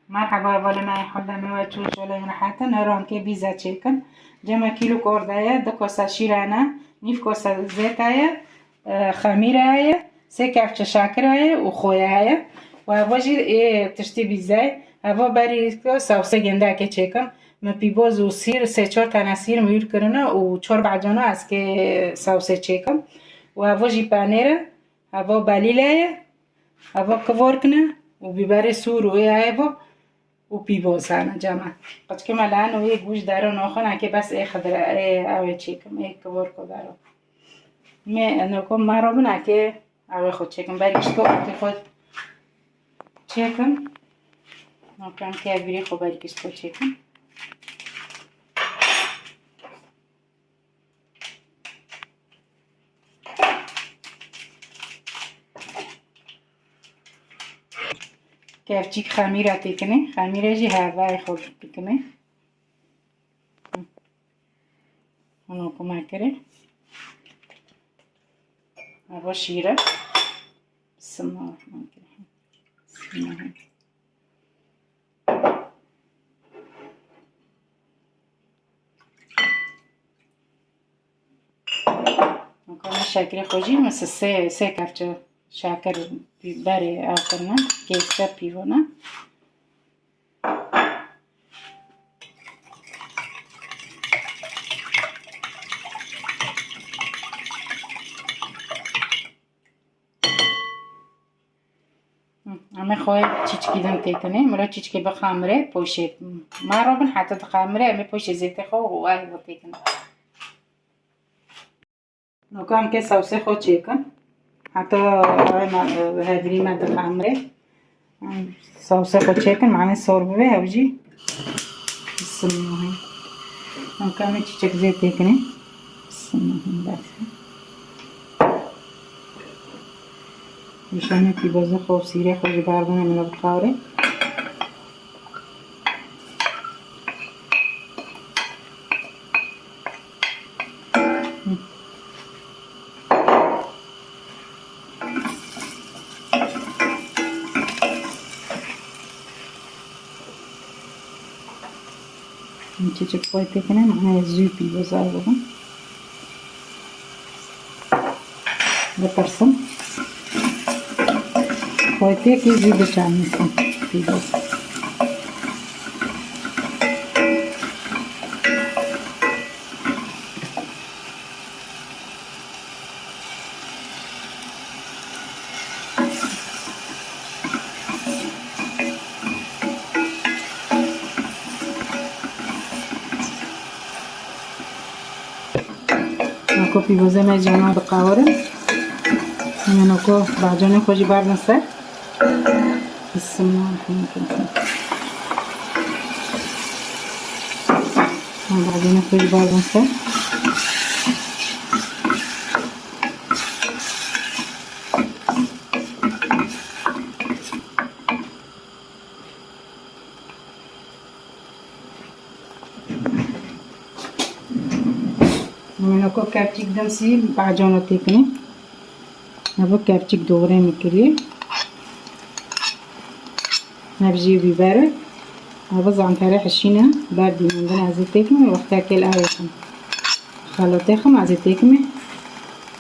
مرحبا اول ما حلمي وجوج ولا راحتا نرام كي بيزا تشيكن جمع كيلو كوردايا دو كوسا شيرانا نيف كوسا زيتايا خميرايا سي كافتش شاكرايا وخويايا وواجي تشتي بيزاي هوا بريكو ساوسه گنده که چیکن من پیباز و سیر سه چهار تنه سیر میور کرنه و چهار بعجانه از که ساوسه چیکن و واجی پنیره هوا بلیله هوا کوار کنه و بیبر سور و هوا و پیباز هنه جمع قد که ملعن و یه گوش داره ناخونه که بس ای خدره ای اوه چیکم ای کوار کو داره می نکم مرا بنا که اوه خود چیکم بریش تو اتی خود چیکم نکم که بری خود بریش تو چیکم کفچیک خمیر آتی کنه خمیره جی هوای خود بکنه اونو کمک کرده هوا شیره بسم الله الرحمن الرحیم بسم الله مکان شکر خوشی مثل سه کفچه شکر بره آخرنا کیک پیونا اما خواه چیچکی دن تیکنه مرا چیچکی بخمره پوشه ما رو بن حتی تخمره اما پوشه زیت خواه و آی با تیکنه نوکام که سوسه خود چیکن حتی هدری ما تخمره سوسه خود چیکن معنی سوربه هوجی بسم الله نوکام چیچک زیت تیکنه بسم الله بس میشونه که بازه خوب سیره خوشی بردونه منو بخوره این چیچک باید تکنه معنی زوپی بازار بگم بپرسم باید تکی زیده چند میسن پیداز نکو پیوزه من جمع بقاورم من نکو بعجانه خوشی بردن سر بسم الله الرحمن الرحیم من بعجانه خوشی بردن سر को कैप्चिक दम सी बाजोन तकने अब कैप्चिक दोगरे निकलिए نبجي ببارد أبز عن تاريخ الشينة باردي من دون عزيتكم وقتها كل آيكم خلطيكم عزيتكم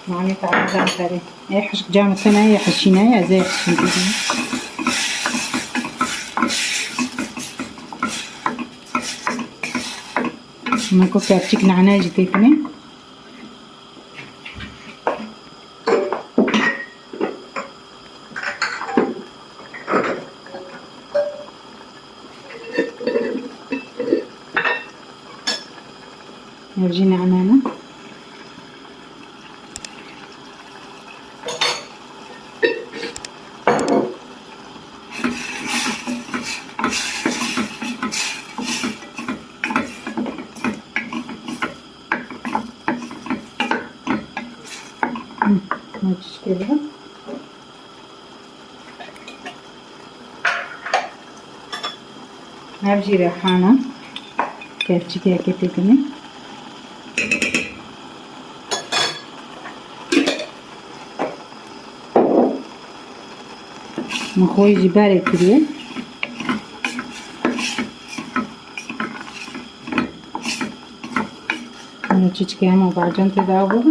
معي تعرض عن تاريخ أي حشك جامع سنة أي حشينة زي حشينة نكو كابتشك نعناع جتكم نرجي نعنانا نرجي كده نرجي ريحانة كيف تجي كده مخوي جباري كريه Чички ама баджан те да обу.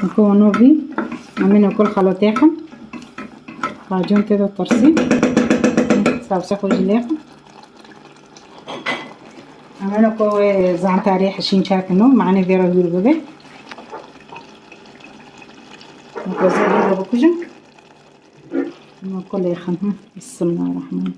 نكونو بي عملنا كل خلطيخم باجون تدا ترسي سابسا خوجليخم عملنا كو زعن تاريخ شين شاكنو معنا فيرا يوربه نكوزي يوربه كجم نكل يخم بسم الله الرحمن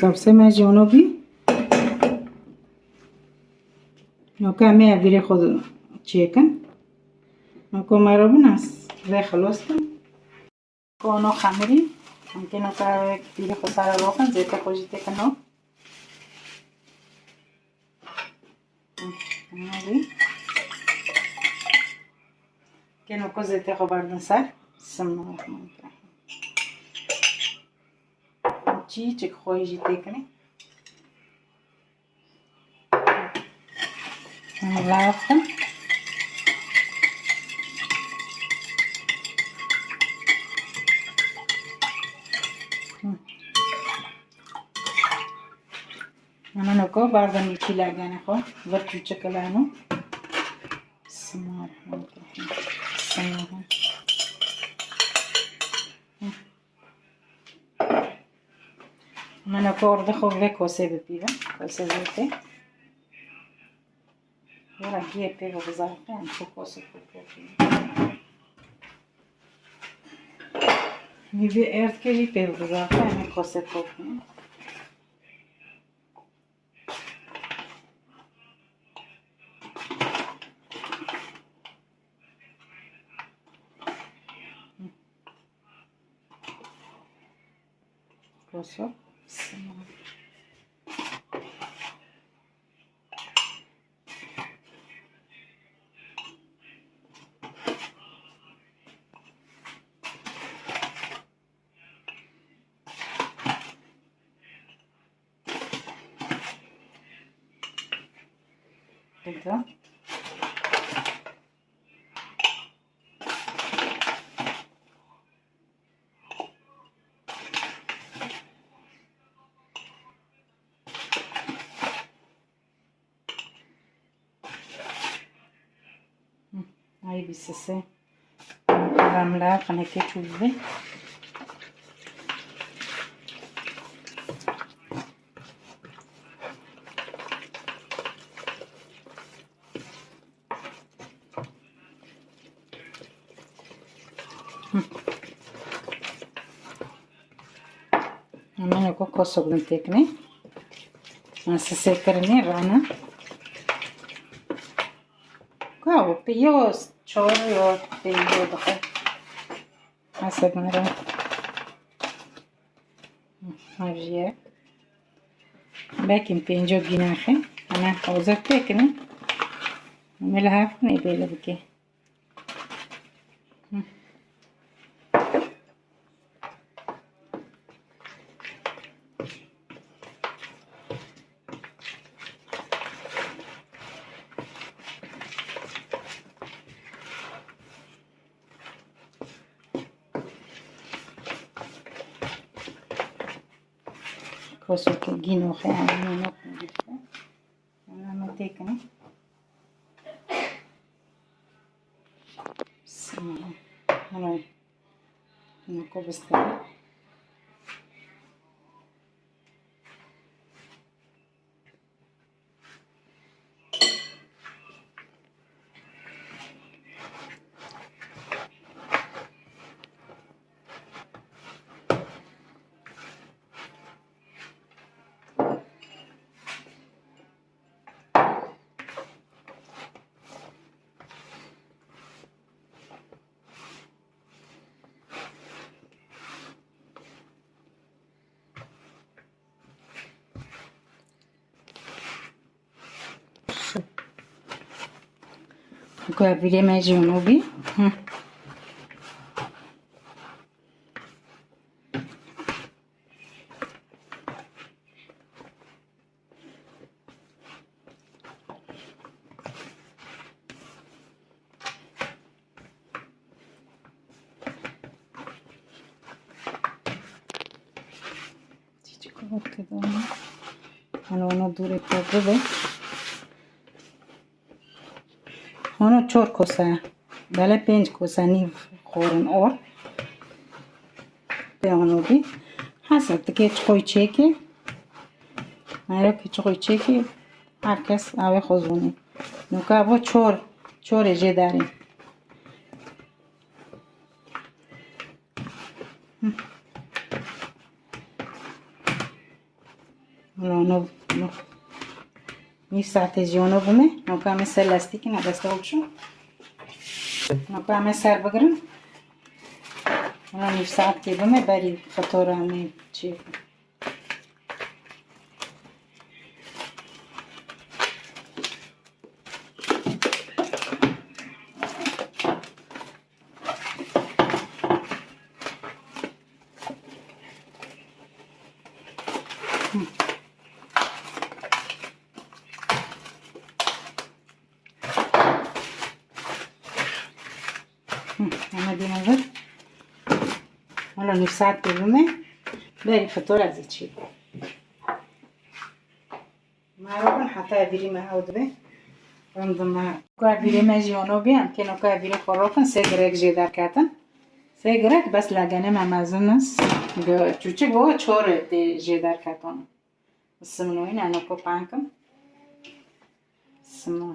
सबसे मैं जोनो भी نوكا مية فيري خود تشيكن نوكو ماربناس زي خلصتم كونو خمري ممكن نوكا فيري خود سارا روخن زي تخوجي تكنو نوبي كنوكو زي تخو باردن سار بسم الله الرحمن الرحيم چیچک خویجی تکنی لفتم انا نکو باردن میچی لگانه خو و چوچکلانو بسم الله الرحمن الرحیم بسم الله من اکورد خوب و کوسه بپیوم کوسه زیته ورا گیه پیو بزرگه هم خوب کوسه بپیوم میوه ارد کردی پیو بزرگه هم کوسه بپیوم کوسه بسم الله كده هاي بيسسي عاملة خلينا تشوفي عملنا كوكو سوغن تكني سسكرني رانا كاو بيوس چوريو بيو دخل حسب مرا هاجيه باكن بينجو جناخي انا حوزر تكني عملها فني بيلا بكي كوسو كيجينو خي عاملين انا ما تكني بسم الله هلا نكو بستان Guardiremo جنوبی Allora dure poco beh. Ono 4 kosa bale 5 kosa نیو خورن اور به آنو بی حسب دیگه چقوی چیکی مایرا که چقوی چیکی هر کس اوه خوزونه نوکا با چور جه داریم آنو می ساعت جیانو بومه نوکا همه سر لاستیکی نبسته بچون نوکا همه سر بگرم الان 9 ساعت که بومه بری خطور همه چی آمدیم اول حالا 9 ساعت ببومه بری فطور از چی ما رو حتی بیریم هاود به رندما کوه بیریم جیانو بیام که نوکا بیریم خورکن سه گرگ جدار کردن سه گرگ بس لگنه ممزون است چوچه با چهار دی جدار کردن سمنوی نه نوکا پانکم سمنو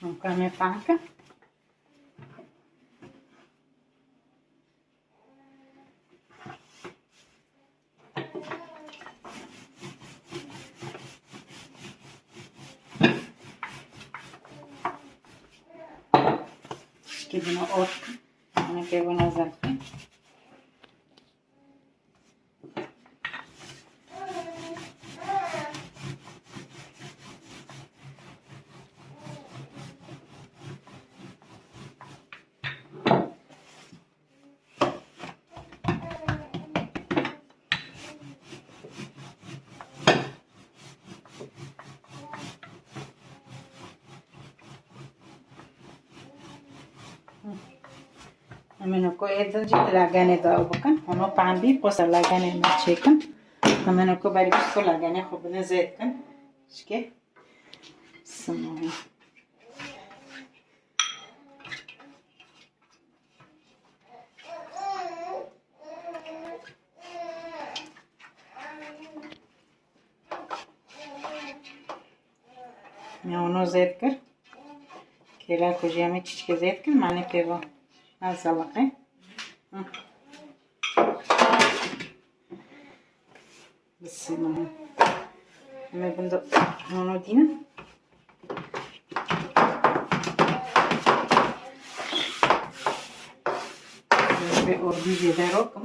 نوکا می پانکم که بنا آت کنم که بنا زرکن همینو کو ایدل جی لگنه داو بکن اونو پان بی پس لگنه میچکن همینو کو بری کو لگنه خوب نزد کن شکه سمو یا اونو زد کر کلا کجی همی چیچ زد کن معنی پیوا از سلقه بسم الله همه بندو اونو دینه به اردی زیده رو کم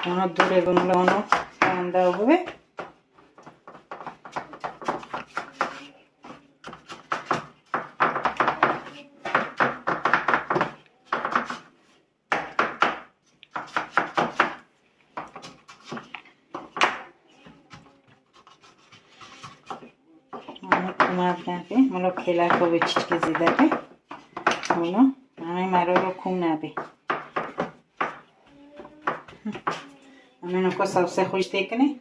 اونو دوره بموله اونو انده بوه ملو کلا کو به چیچ که زیده به اونو همه مرا رو کم نبه همه نکو سوسه خوش دیکنه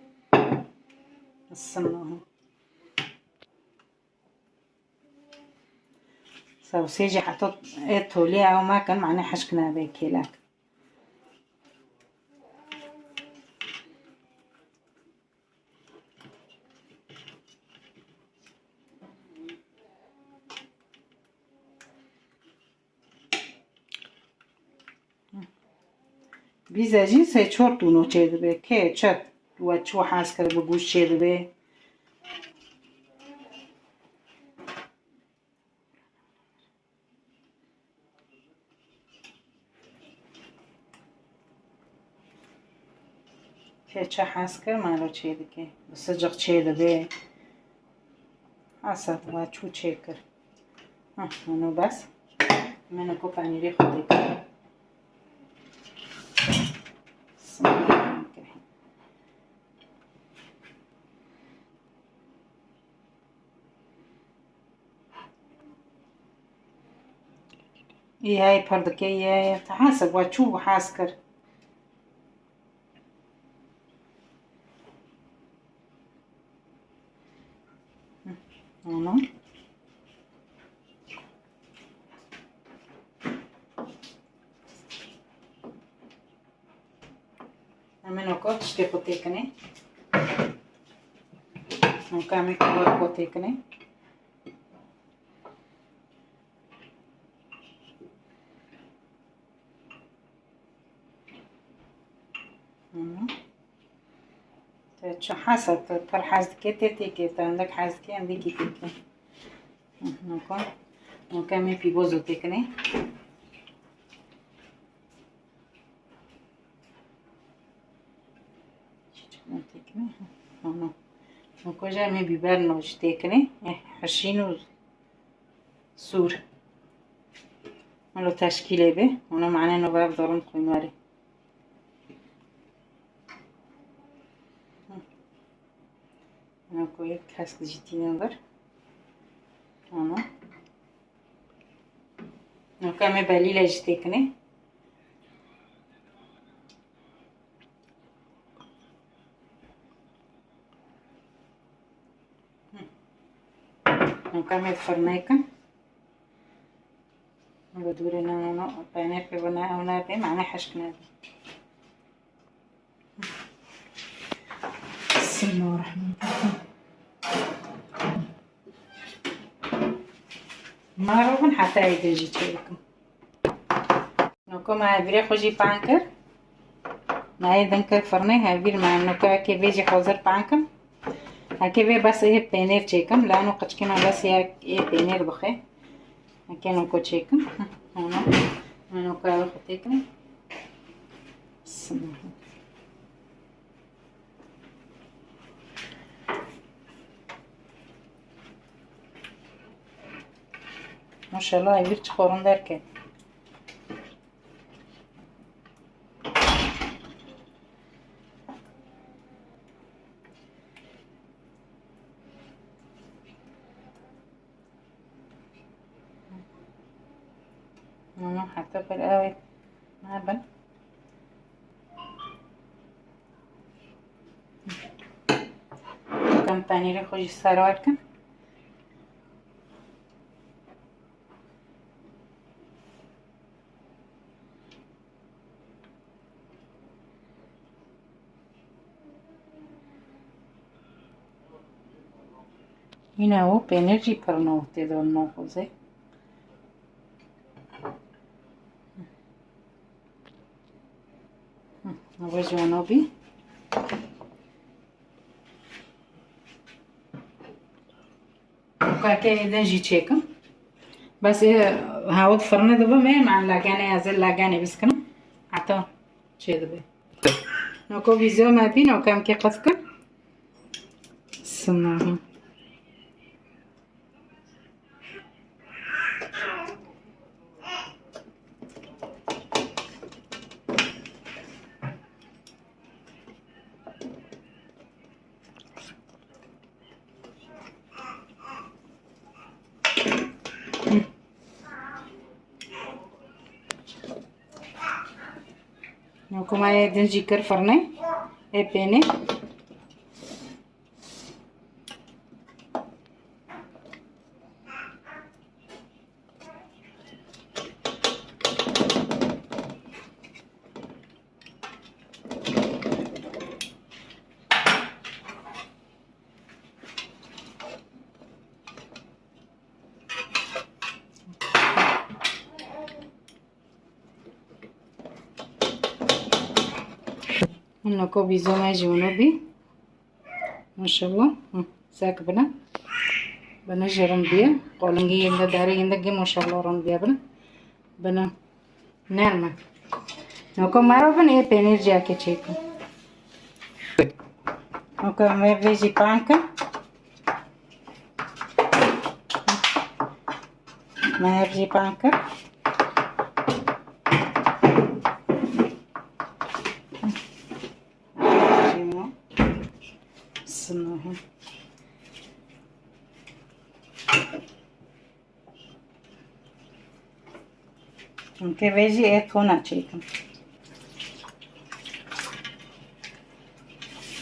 بسم الله سوسه جی حتی تولی او ما کن معنی حشک نبه کلا بیزاجی سه چهار دونو چیده به که چت و چو حس کرده به گوش چیده به keçe hasker malo çeydi ki sıcak çeydi be asat va çu çekir onu bas من کو پنیری خودی کنم ای های پردکه ای حسب و چوب حس کر آنو همین اوکا تشتی خودی کنی اوکا همی کبار خودی کنی چه حسب پر حزدکی تیکی تا اندک حزدکی اندکی تیکی اوکا همی پی بوزو تیکنی وكوجا مي بيبر نوش تيكني حشينو سور مالو تشكيلي به وانا معنا انو باب دارم خوينواري انا كويت كاسك جيتيني نظر انا كامي باليلا جتيكني कमी फरमाई का بدوري نانو بانير في بنا به معناه حشكنا بسم الله الرحمن الرحيم ما روحن حتى يدجي تشيلكم نوكو ما هبيري خوجي بانكر ما يدنكر فرني هبير مع نوكو كي بيجي حاضر بانكم هكذا بس ايه بينير تشيكم لانه قد كنا بس ايه بينير بخي هكذا نكو تشيكم هنا نكو خطيكم بسم الله ما شاء الله يبير تخورون دركه حتى بالقوي ما بن كم پنیر خوشی سرور کن اینا او پنیر جی پر نوته دون نوخوزه نوه جانبی وكاكي دنجي تشيكم بس هاود فرنا دبا ما مع لاغاني ازل لاغاني بس كنا عطا تشي دبا نوكو فيزيو ما بين وكام كي قفكم سمعهم نوكو ما دنجي كر فرني اي بيني نوكو بيزو ما جنوبي ما شاء الله ساك بنا بنا رمبيا قولنجي يندا داري يندا ما شاء الله رمبيا بنا نرمة نوكو مارو بنا ايه بينير جاكي چيكو Nunca me vejo panca. Me vejo panca. Anche vedi è una cieca.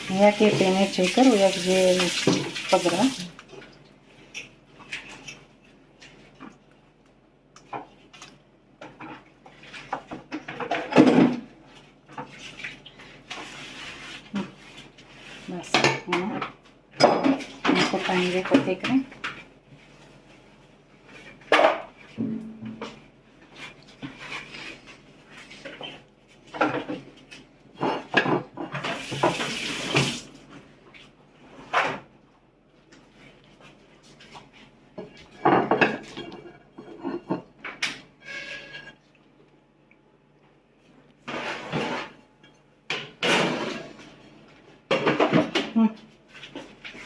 Ya que pene cieca o ya que padra. Bas, no. Un po' panire kotekre.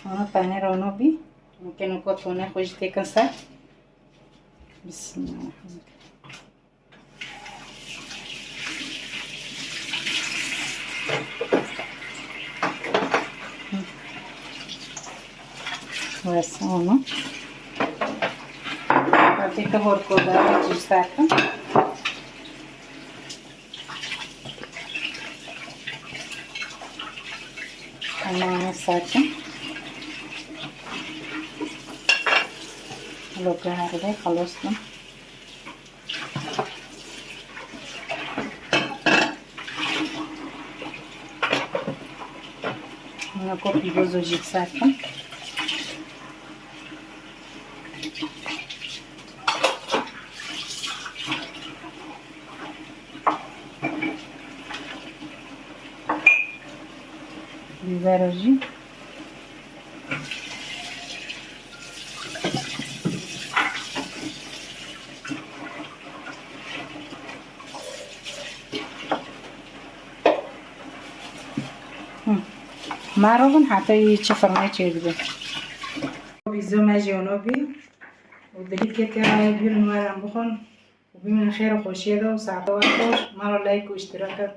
Ona panir ono bi, que no cotone hoje te cansar. Bismillah. Essa ono. Fica horkoda de saca. Ana saca. Lo que haré خلاص ना una copia de hoje saca biber hoje معروفن حتى يتشفرنا يتشيدوا بيزو ماجيونوبي ودليل كتير بيرن مرام بخون وبمن خير وخوشيدا وساعدوا خوش مرة لايك واشتراكات